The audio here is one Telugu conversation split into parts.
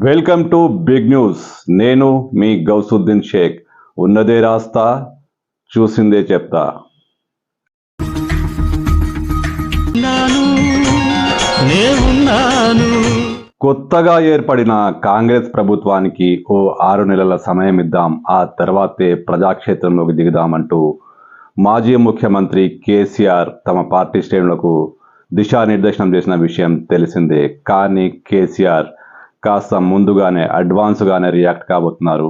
Welcome to big news. నేను మీ గౌసుద్దీన్ షేక్. ఉన్నదే రాస్తా, చూసిందే చెప్తా. కొత్తగా ఏర్పడిన కాంగ్రెస్ ప్రభుత్వానికి ఓ 6 నెలల సమయం ఇద్దాం, ఆ తర్వాతే ప్రజాక్షేత్రంలోకి దిగుదామంటూ మాజీ ముఖ్యమంత్రి కేసీఆర్ తమ పార్టీ శ్రేణులకు దిశానిర్దేశనం చేసిన విషయం తెలిసిందే. కానీ కేసీఆర్ కాస్త ముందుగానే అడ్వాన్స్గానే రియాక్ట్ కాబోతున్నారు.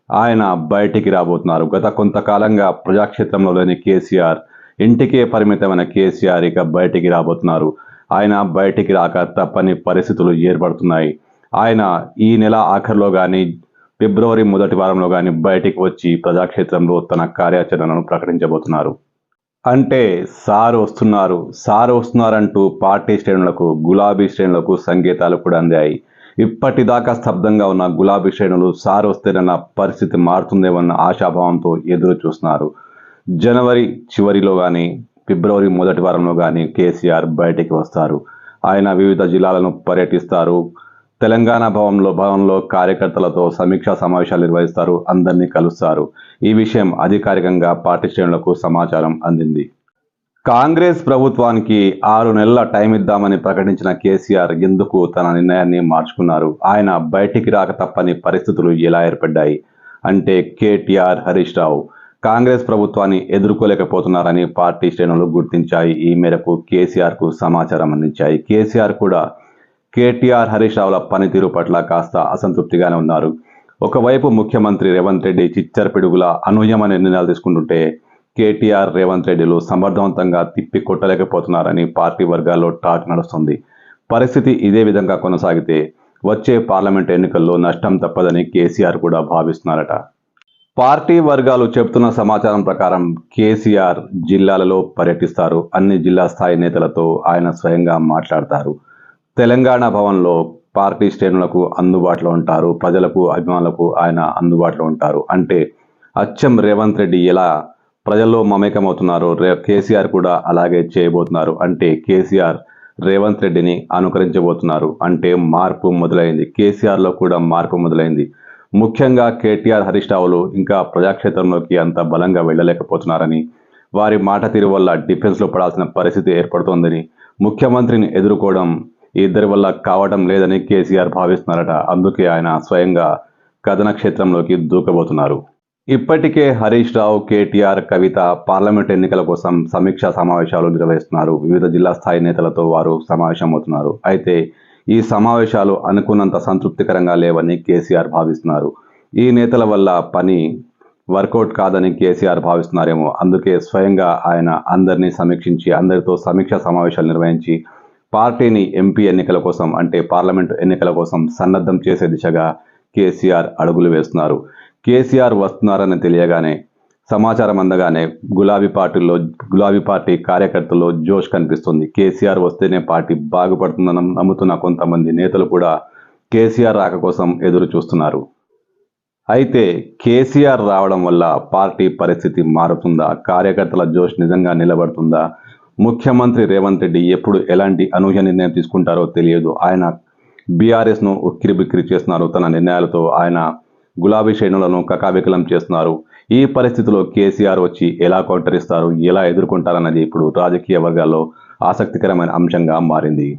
ఆయన బయటికి రాబోతున్నారు. గత కొంతకాలంగా ప్రజాక్షేత్రంలో లేని కేసీఆర్, ఇంటికే పరిమితమైన కేసీఆర్ ఇక బయటికి రాబోతున్నారు. ఆయన బయటికి రాక తప్పని పరిస్థితులు ఏర్పడుతున్నాయి. ఆయన ఈ నెల ఆఖరిలో కానీ ఫిబ్రవరి మొదటి వారంలో కానీ బయటికి వచ్చి ప్రజాక్షేత్రంలో తన కార్యాచరణను ప్రకటించబోతున్నారు. అంటే సార్ వస్తున్నారంటూ పార్టీ శ్రేణులకు, గులాబీ శ్రేణులకు సంకేతాలు కూడా అందాయి. ఇప్పటిదాకా స్తబ్దంగా ఉన్న గులాబీ శ్రేణులు సార్ వస్తేనన్న పరిస్థితి మారుతుందేమన్న ఆశాభావంతో ఎదురు చూస్తున్నారు. జనవరి చివరిలో కానీ ఫిబ్రవరి మొదటి వారంలో కానీ కేసీఆర్ బయటికి వస్తారు. ఆయన వివిధ జిల్లాలను పర్యటిస్తారు. తెలంగాణ భవన్లో కార్యకర్తలతో సమీక్షా సమావేశాలు నిర్వహిస్తారు. అందరినీ కలుస్తారు. ఈ విషయం అధికారికంగా పార్టీ శ్రేణులకు సమాచారం అందింది. కాంగ్రెస్ ప్రభుత్వానికి 6 నెలల టైం ఇద్దామని ప్రకటించిన కేసీఆర్ ఎందుకు తన నిర్ణయాన్ని మార్చుకున్నారు? ఆయన బయటికి రాక తప్పని పరిస్థితులు ఎలా ఏర్పడ్డాయి అంటే కేటీఆర్, హరీష్ రావు కాంగ్రెస్ ప్రభుత్వాన్ని ఎదుర్కోలేకపోతున్నారని పార్టీ శ్రేణులు గుర్తించాయి. ఈ మేరకు కేసీఆర్కు సమాచారం అందించాయి. కేసీఆర్ కూడా కేటీఆర్, హరీష్ రావుల పనితీరు పట్ల కాస్త అసంతృప్తిగానే ఉన్నారు. ఒకవైపు ముఖ్యమంత్రి రేవంత్ రెడ్డి చిచ్చర పిడుగుల అనూహ్యమైన నిర్ణయాలు తీసుకుంటుంటే కేటీఆర్, రేవంత్ రెడ్డిలు సమర్థవంతంగా తిప్పి కొట్టలేకపోతున్నారని పార్టీ వర్గాల్లో టాక్ నడుస్తుంది. పరిస్థితి ఇదే విధంగా కొనసాగితే వచ్చే పార్లమెంట్ ఎన్నికల్లో నష్టం తప్పదని కేసీఆర్ కూడా భావిస్తున్నారట. పార్టీ వర్గాలు చెబుతున్న సమాచారం ప్రకారం కేసీఆర్ జిల్లాలలో పర్యటిస్తారు. అన్ని జిల్లా స్థాయి నేతలతో ఆయన స్వయంగా మాట్లాడతారు. తెలంగాణ భవన్లో పార్టీ శ్రేణులకు అందుబాటులో ఉంటారు. ప్రజలకు, అభిమానులకు ఆయన అందుబాటులో ఉంటారు. అంటే అచ్చం రేవంత్ రెడ్డి ఎలా ప్రజల్లో మమేకమవుతున్నారు, కేసీఆర్ కూడా అలాగే చేయబోతున్నారు. అంటే కేసీఆర్ రేవంత్ రెడ్డిని అనుకరించబోతున్నారు. అంటే మార్పు మొదలైంది. కేసీఆర్లో కూడా మార్పు మొదలైంది. ముఖ్యంగా కేటీఆర్, హరీష్ రావులు ఇంకా ప్రజాక్షేత్రంలోకి అంత బలంగా వెళ్ళలేకపోతున్నారని, వారి మాట తీరు వల్ల డిఫెన్స్లో పడాల్సిన పరిస్థితి ఏర్పడుతోందని, ముఖ్యమంత్రిని ఎదుర్కోవడం ఇద్దరి వల్ల కావడం లేదని కేసీఆర్ భావిస్తున్నారట. అందుకే ఆయన స్వయంగా కథన క్షేత్రంలోకి దూకబోతున్నారు. ఇప్పటికే హరీష్ రావు, కేటీఆర్, కవిత పార్లమెంట్ ఎన్నికల కోసం సమీక్షా సమావేశాలు నిర్వహిస్తున్నారు. వివిధ జిల్లా స్థాయి నేతలతో వారు సమావేశమవుతున్నారు. అయితే ఈ సమావేశాలు అనుకున్నంత సంతృప్తికరంగా లేవని కేసీఆర్ భావిస్తున్నారు. ఈ నేతల వల్ల పని వర్కౌట్ కాదని కేసీఆర్ భావిస్తున్నారేమో. అందుకే స్వయంగా ఆయన అందరినీ సమీక్షించి, అందరితో సమీక్షా సమావేశాలు నిర్వహించి పార్టీని ఎంపీ ఎన్నికల కోసం, అంటే పార్లమెంటు ఎన్నికల కోసం సన్నద్ధం చేసే దిశగా కేసీఆర్ అడుగులు వేస్తున్నారు. కేసీఆర్ వస్తున్నారని తెలియగానే, సమాచారం అందగానే గులాబీ పార్టీ కార్యకర్తల్లో జోష్ కనిపిస్తుంది. కేసీఆర్ వస్తేనే పార్టీ బాగుపడుతుందని నమ్ముతున్న కొంతమంది నేతలు కూడా కేసీఆర్ రాక కోసం ఎదురు చూస్తున్నారు. అయితే కేసీఆర్ రావడం వల్ల పార్టీ పరిస్థితి మారుతుందా? కార్యకర్తల జోష్ నిజంగా నిలబడుతుందా? ముఖ్యమంత్రి రేవంత్ రెడ్డి ఎప్పుడు ఎలాంటి అనూహ్య నిర్ణయం తీసుకుంటారో తెలియదు. ఆయన బీఆర్ఎస్ను ఉక్కిరిబిక్కిరి చేస్తున్నారు. తన నిర్ణయాలతో ఆయన గులాబీ శ్రేణులను కకావికలం చేస్తున్నారు. ఈ పరిస్థితిలో కేసీఆర్ వచ్చి ఎలా కౌంటర్ ఇస్తారు, ఎలా ఎదుర్కొంటారన్నది ఇప్పుడు రాజకీయ వర్గాల్లో ఆసక్తికరమైన అంశంగా మారింది.